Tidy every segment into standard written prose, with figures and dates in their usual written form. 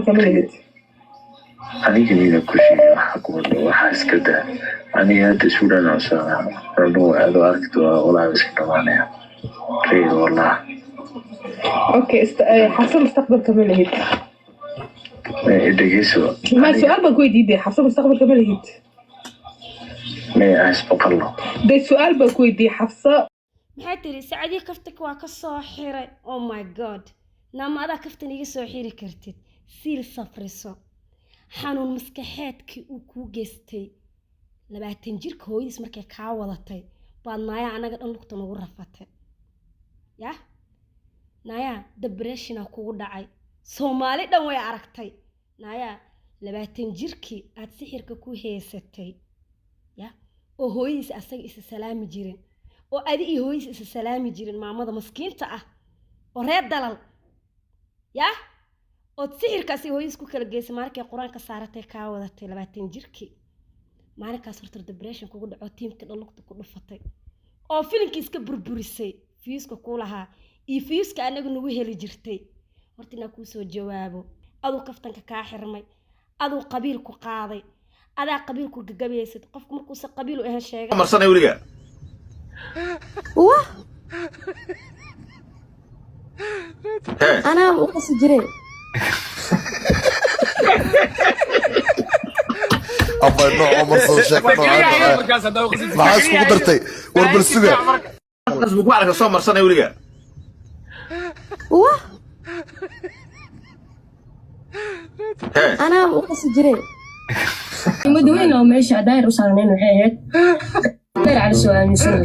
كملت أنا جميلة كل شيء حكون وحاس كده أنا هاد سودان عشان رنو هذا أكتر ولا بس كمان خير والله. اوكي حفصة مستقبل كملت دقيسو ما سؤال بقول دي حفصة مستقبل كملت ما أسبق الله ده سؤال بقول دي حفصة maxay tiri sacadii kaftak waa ka soo xiray oh my god naamada kaftan iga soo xiri kartid siil safriso xanuun maskaxeedkii uu ku geystay 20 jirka hooyadiis markay ka wadatay baad naaya anaga dhan lugta nagu rafatay ya naaya depression kugu dhacay Soomaali dhan way aragtay naaya 20 jirkii aad sixirka ku heysatay ya oo hooyadiis asaga is salaami jireen oo adi iyo hooyadiis is salaami jireen maamada maskiinta ah oo reer dalal ya oo sixirkaasi hooyadiis ku kala geysay markay quraanka saaratay ka wadatay 20 jirkii maalinkaas horta depression kugu dhaco tiimka dhalugta ku dhufatay oo filinkiis ka burburisay fiiska ku lahaa iyo fiiska anagu nagu heli jirtay horta inaa ku soo jawaabo adu kaftanka ka xirmay adu qabiil ku qaaday adaa qabiil ku gagabeysad qofku markuu sa qabiil u ahaan sheegay marsanay waliga wah ana u qasi jiray أبا نوع عمر صوشك ما عايز قدرتي وربلسوغا الناس بقوا على صوم مرسنا يوليا واه أنا أقصد جري مدوين أو ماشي داير وصارنين وحيد داير على سؤال من سنة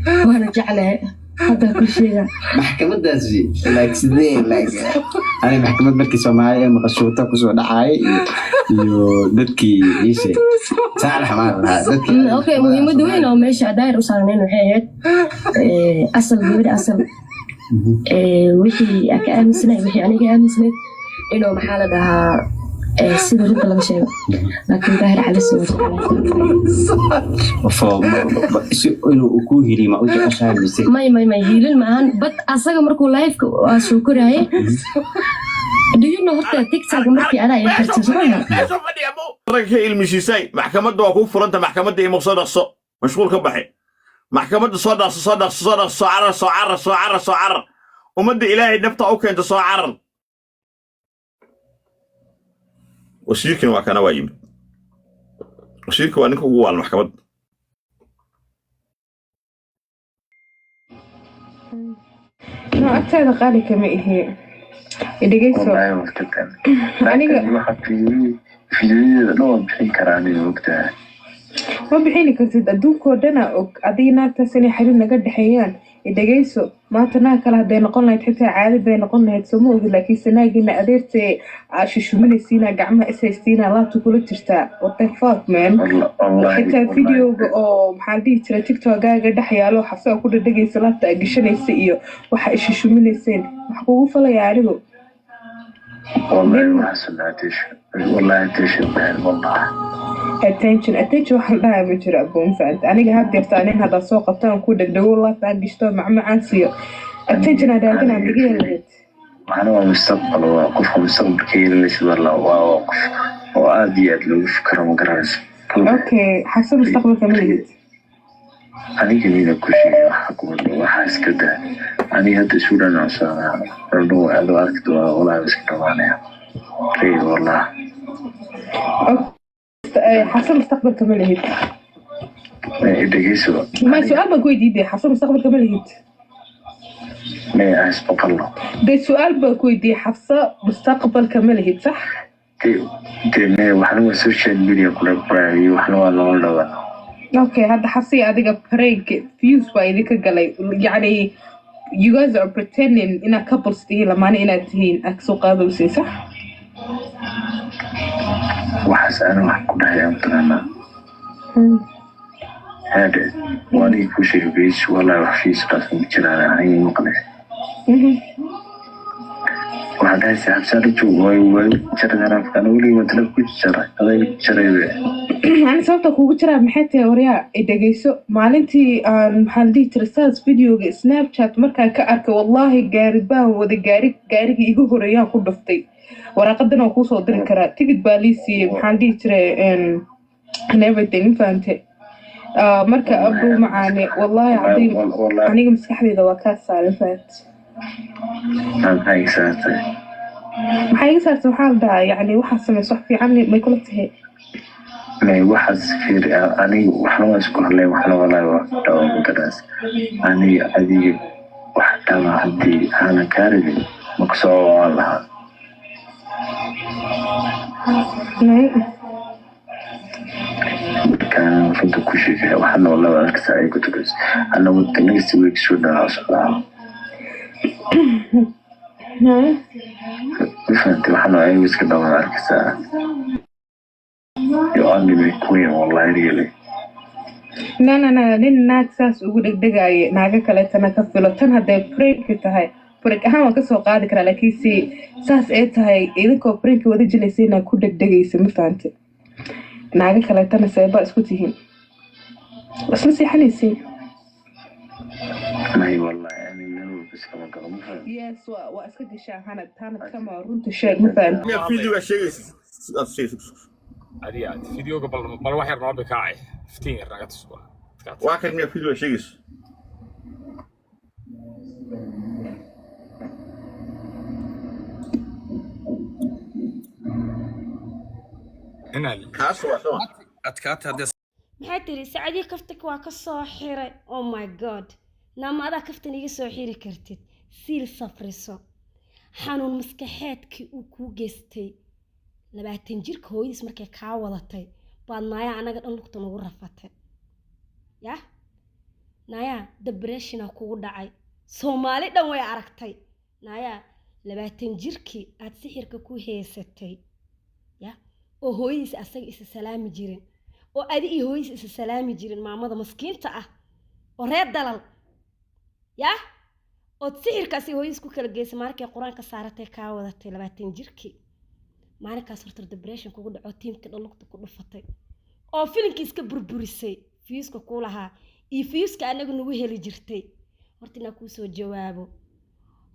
وأنا جعله هذا كل شيء محكمة دازي لايك سدين لايك أنا محكمة بركي سومالية مقصوطة كسو دحاي يو دتكي يشي سهل حمار دتكي أوكي مهم دوين أو ماشي داير وصارنين وحيد أصل جبر أصل وحي أكأم سنة وحي أنا كأم سنة إنه محل ده سيد رد الله شيء لكن ظاهر على السوق إنه أكوهري ما أوجه أشار بس ما يهيل معان بس أصلا مركو لايف أشكر هاي do you know هرتا تيك توك مركي أنا يحرت جماعة رجع المشيساي محكمة دوا كوف فرنت محكمة دي مقصود الصو مشغول كبحي محكمة صعر ومد إلهي نبتة أوكي أنت صعر وشيركن وكان وايم وشيرك وانك هو المحكمة ما أكثر قالي كما هي دقيقة والله وقتها أنا واحد في نوع بحين كراني وقتها ما بحيني كنت أدوك ودنا أدينا تسني حلو نقد حيان دقيقة ما تناك له دين قلنا حتى عادي بين قلنا هتسموه لكن سنة قلنا قدرت شو من السنة قعمة إسستينا لا تقول ترتا وطفاك من حتى فيديو أو محلي ترى تيك توك قاعد حياله حفصة كل دقيقة صلاة قشنا السئيو وحش شو من السنة محبوب فلا يعرفه والله ما حسناتش والله تشبه والله attention waxaan dhahay ma jiro aboon faant aniga had deertaanin hada soo qabtaan ku degdego la taagishto macmacaan siiyo attention hadaagana migeelid waxana waa mustaqbal waa qofka mustaqbalkiisa la sida la waa qof oo aad iyo aad loogu fikiro ma garanayso okay xasab mustaqbalka milid aniga nina ku sheegay waxa ku waxa iska daa aniga hadda suudan cusaan rado aad aragto wala iska dhawaanaya khayr wallah حسب مستقبل كمان هيت دقيقة ما سؤال بقول دي حسب مستقبل كمان هيت ما أسبق الله ده سؤال بقول دي حفصة مستقبل كمان هيت صح؟ ما وحنا السوشيال ميديا كلها براي وحنا ولا أوكي هذا حفصي أديك بريك فيوز بايديك قلي يعني you guys are pretending in a couple still لما أنا إن تهين أكسوق هذا وسي صح؟ وحسن واحد كلها يمتلنا هذا وأنا يكوشي بيش ولا وحفيز قسم كلا عين مقلس وهذا سبب سرجو وجرى أنا ولي وتلقى جرى هذا جرى أنا sababta kugu jiraa maxay tahay waryaa i dhageyso maalintii aan maxaa la dhihi jiray saas videoga snapchat markaan ka arkay wallaahi gaari baan wada gaarigii igu horeeyaan ku dhuftay waraaqadan waan kuusoo diri karaa tigid baa lii siiyey maxaa la dhihi jiray and everything ma fahante marka abuu macaane wallaahi cadiim aniga maskaxdayda waa kaa saaran fahant maxay iga saartay waxaa la dhahaa yacni waxaa samaysa wax fiican may kula tahay waxaas fiiri aniga waxna waa isku hadlay waxna walaahi waa dhawa magaraas aniga adiga wax dhaba haddii aanan kaa rabin makusoo waan lahaa markaan runta ku sheegaya waxana walaahi arkasa ay ku tukays anagu next week soo dhawa socdaa mafahantay waxana ayagu iska dhawa arkaysaa you only make queen wallahi really no nin naag saas ugu dhegdhegaaye naaga kaleetana ka filo tan hadday prank tahay prank ahaan waan kasoo qaadi karaa laakiin si saas ay tahay idinkoo prank wada jilaysa inaad ku dhegdhegaysa ma fahante naaga kaleetana seebaa isku tihiin isla seexanaysiin may wallahi ani meel bas kama galo ma fahantay yes waa iska gashaa hanad kama runta sheeg ma fahante miyaa videoga sheegaysa عادي فيديو قبل ما واحد رابع كاعي فتين رقت اسبوع واحد من الفيديو شيء هنا كاسو اتكات هذا maxay tiri sacadii kaftak waa ka soo xiray oh my god naama adaa kaftan iga soo xiri kartid siil safriso xanuun maskaxeedkii uu kuu geystay 20 jirka hooyadiis markay kaa wadatay baad naaya anaga dhan lugta nagu rafatay ya naaya depression kugu dhacay Soomaali dhan way aragtay naaya 20 jirkii aad sixirka ku heysatay ya oo hooyadiis asaga is salaami jirin oo adi iyo hooyadiis is salaami jirin maamada maskiinta ah oo reer dalal ya oo sixirkaasi hooyadiis ku kala geysay markay quraanka saaratay kaa wadatay 20 jirkii maalinkaas horta depression kugu dhaco tiimka dhalugta ku dhufatay oo filinkiis ka burburisay fiiska ku lahaa iyo fiiska anagu nagu heli jirtay horta inaa ku soo jawaabo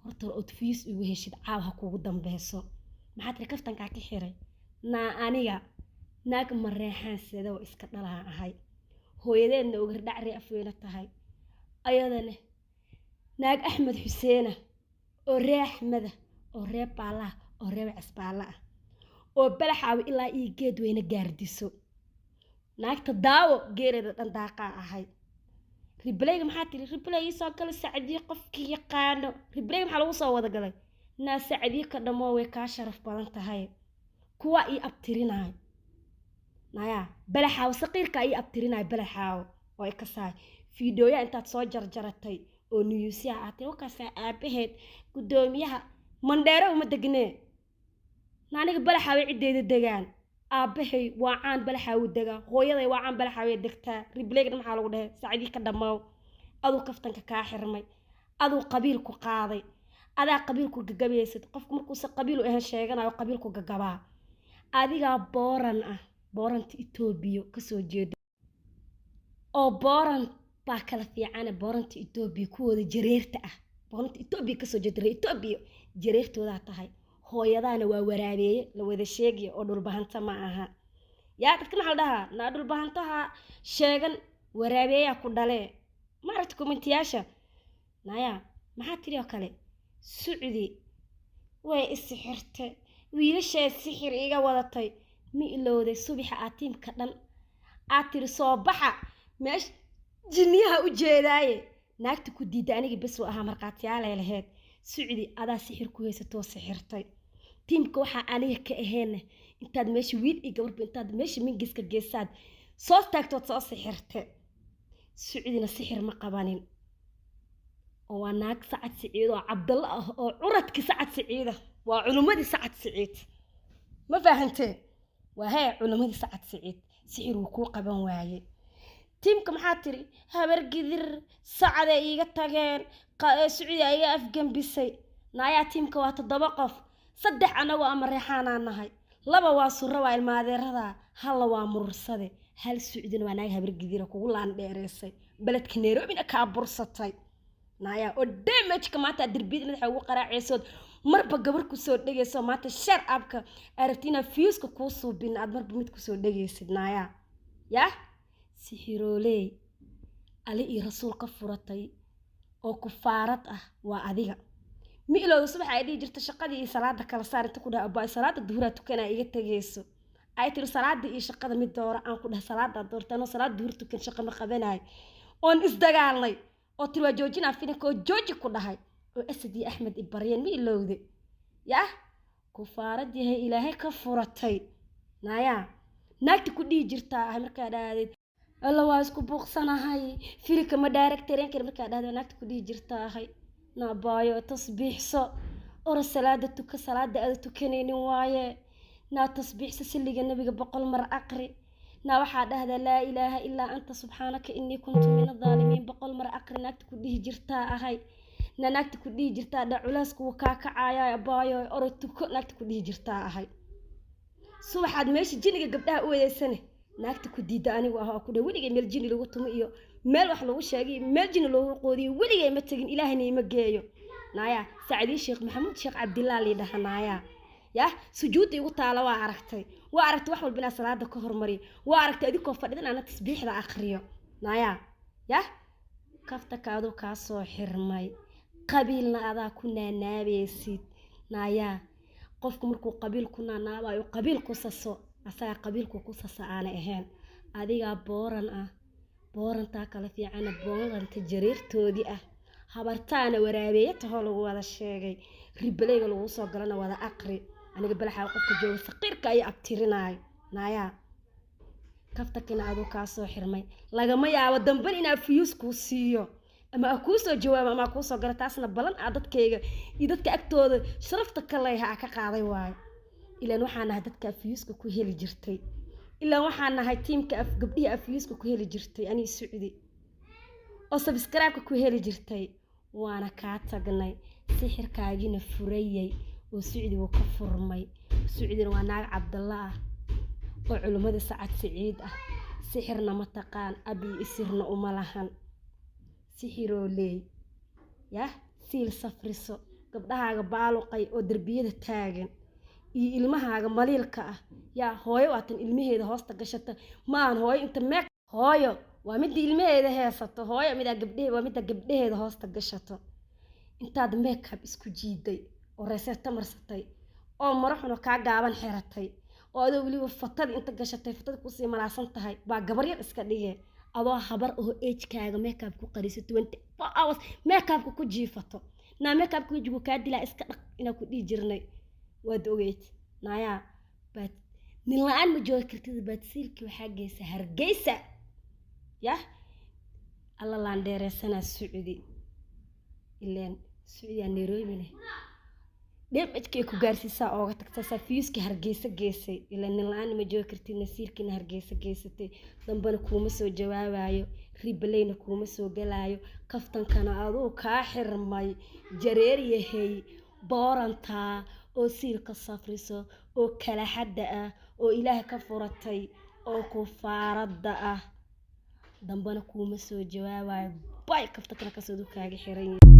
horta oo fiis ugu heshid caaw ha kugu dambeeso maxaad ri kaftanka ka xiray aniga naag mareexaan sida oo iska dhalaa ahay hooyadeedna ugu dhacri afweena tahay ayadana naag Axmed Xuseena oo reer Axmed oo reer Baala oo reer Casbaala oo balaxaawi ilaa ii geed weyna gaardiso naagta daawo geerada dhan daaqa ahay riblayga maxaa tiri riblay soo kala sacadii qofkii yaqaano riblayga maxaa lagu soo wada galay naa sacadii ka dhamo way ka sharaf badan tahay kuwa ii abtirinaay naya balaxaaw saqiirka ii abtirinaay balaxaaw oo ay ka saay fiidooya intaad soo jarjaratay oo niyuusiya aatay wakaasa aabaheed gudoomiyaha mandheero uma degnee naaniga balaxaaw cideeda degaan aabahay waa caan balaxaaw degaa hooyaday waa caan balaxaaw degtaa ribleegna maxaa lagu dhahay sacadii ka dhamaa aduu kaftanka ka xirmay aduu qabiil ku qaaday adaa qabiil ku gagabeysad qofku markuu sa qabiil u ahaan sheeganayo qabiil ku gagabaa adiga booran ah booranta Itoobiya ka soo jeedo oo booran baa kala fiican booranta Itoobiya ku wada jareerta ah booranta Itoobiya ka soo jeedo Itoobiya jareertooda tahay hooyadaana waa waraabeeye la wada sheegay oo dhulbahanta ma aha yaa dadka maxaa dhahaa na dhulbahantaha sheegan waraabeeya ku dhale maaragta komentiyasha naya maxaa tiri oo kale Saudi way isixirtay wiilasha sixir iga wadatay mi ilowday subaxa aatiimka dhan aatiri soo baxa meesh jinniyaha u jeedaaye naagta ku diiday aniga bas oo aha marqaatiyaal ay lahayd Saudi adaa sixir ku haysato sixirtay tiimka waxa aniga ka aheena intaad meesha wiil iyo gabar intaad meesha mingiska geesaad soo taagto soo sixirtay Saudina sixir ma qabanin oo waa naag Sacad Siciid oo Cabdalla ah oo curadki Sacad Siciid waa culumadii Sacad Siciid ma fahantay waa hay culumadii Sacad Siciid sixir uu ku qaban waaye tiimka maxaa tiri habar gidir Sacad ay iga tageen Saudi ay afgambisay naaya tiimka waa 7 qof 3 anagu ama reexaana nahay laba waa surra waa ilmaadeerada halla waa murursade hal sucdin waa naag habar gidira kugu laan dheereysay baladka Nairobina ka bursatay naya oo damage-ka maanta dirbid madaxa ugu qaraacaysood marba gabar ku soo dhageyso maanta shar abka aragtina fiyuska ku suubin aad marba mid ku soo dhageysid naya ya sixirooley ali iyo rasuul ka furatay oo kufaarad ah waa adiga miilowda subax ay dhigi jirta shaqadii iyo salaada kala saar inta ku dhahay abaa salaada duhur tukana iga tageyso ay tiri salaada iyo shaqada mid doora aan ku dhahay salaada doortano salaada duhur tukan shaqo ma qabanay oon isdagaalnay oo tiri waa joojina filinka oo jooji ku dhahay oo asadi axmed ibrahim miilowda ya kufaarad yahay ilaahay ka furatay naya naagti ku dhigi jirta markaa dhaadeed alla waa isku buuqsanahay filika ma directoreenka markaa dhaadeed naagti ku dhigi jirta nabaayo tasbiixso ora salaada tuka salaada aad tukanaynin waaye na tasbiixso siliga nabiga 100 mar aqri na waxa dhahda la ilaaha illa anta subhanaka inni kuntu minadh dhalimin 100 mar aqri naagti ku dhigi jirta na naagti ku dhigi jirta culaysku ka kacaaya abaayo ora tuko naagti ku dhigi jirta subaxaad meesha jiniga gabdhaha u wadeysane naagti ku diida anigu ku dhaw wiliga meel jini lagu tumo iyo meel wax lagu sheegay meel jini loogu qoodiyo wiliga ma tagin ilaahina ima geeyo naya saacidi sheekh maxamuud sheekh cabdillah li dhahanaya ya sujuudi ugu taala waa aragtay wax walba ina salaada ka hormari waa aragtay adiko fadhidan ana tasbiixda akhriyo naya ya kafta kaado ka soo xirmay qabiilna adaa ku naanaabeesid naya qofku markuu qabiil ku naanaabayo qabiil ku saso asaga qabiilku ku sasa aan ahayn adiga booran booranta kala fiican booranta jariirtoodii habartaana waraabeeyay taho lagu wada sheegay ribaleyga lagu soo galana wada aqri aniga balaxa qofka jooga saqiirka ay abtirinaay naya kafta kina adu ka soo xirmay lagama yaabo damban ina fiyus ku siiyo ama ku soo jawaab ama ku soo gala taasna balan dadkayga iyo dadka agtooda sharafta kale ka qaaday waay ilaan waxaan nahay dadka fiyuska ku heli jirtay ilaan waxaan nahay teamka gabdhiga fiyuska ku heli jirtay ani Saudi oo subscribe-ka ku heli jirtay waana ka tagnay sixirkaagina furayay oo Saudi uu ka furmay Saudi waa naag Cabdallah oo culimada Saacad Saciid sixirna ma taqaan abi isirna uma lahan sixirooley ya siil safriso gabdhahaaga baaluqay oo darbiyada taagan iyo ilmahaaga maliilka ya hooyo waatan ilmaheeda hoosta gashata maan hooyo inta meek hooyo waa mid ilmaheeda heesato hooyo mid gabdhaheeda waa mid gabdhaheeda hoosta gashato intaad makeup isku jiiday oo reeseta marsatay oo maraxuna ka gaaban xiratay oo adoo waliba fatad inta gashatay fatad ku sii malaasan tahay baa gabar yar iska dhigay adoo habar oo age-kaaga makeup ku qariso 24 hours makeup ku jiifato na makeup ku jigu ka dilaa iska dhaq ina ku dhii jirnay waad ogeyd naya bad nilaan ma joogi kartid bad siilki waxa geeysa hargeysa ya alla laan dheereysana Saudi ileen Saudi Nairobi leh damage-kay ku gaarsiisa oo ka tagtay safiiska hargeysa geesay ilaan nilaan ma joogi kartid nasiirkina hargeysa geysatay dambana kuma soo jawaabayo ribaleyna kuma soo galaayo kaftankana adoo ka xirmay jareer yahay booranta oo siilka safriso oo kala xadda oo ilaahay ka furatay oo kufaarada dambana kuma soo jawaabayo bay kafta kana ka soo kaaga xiran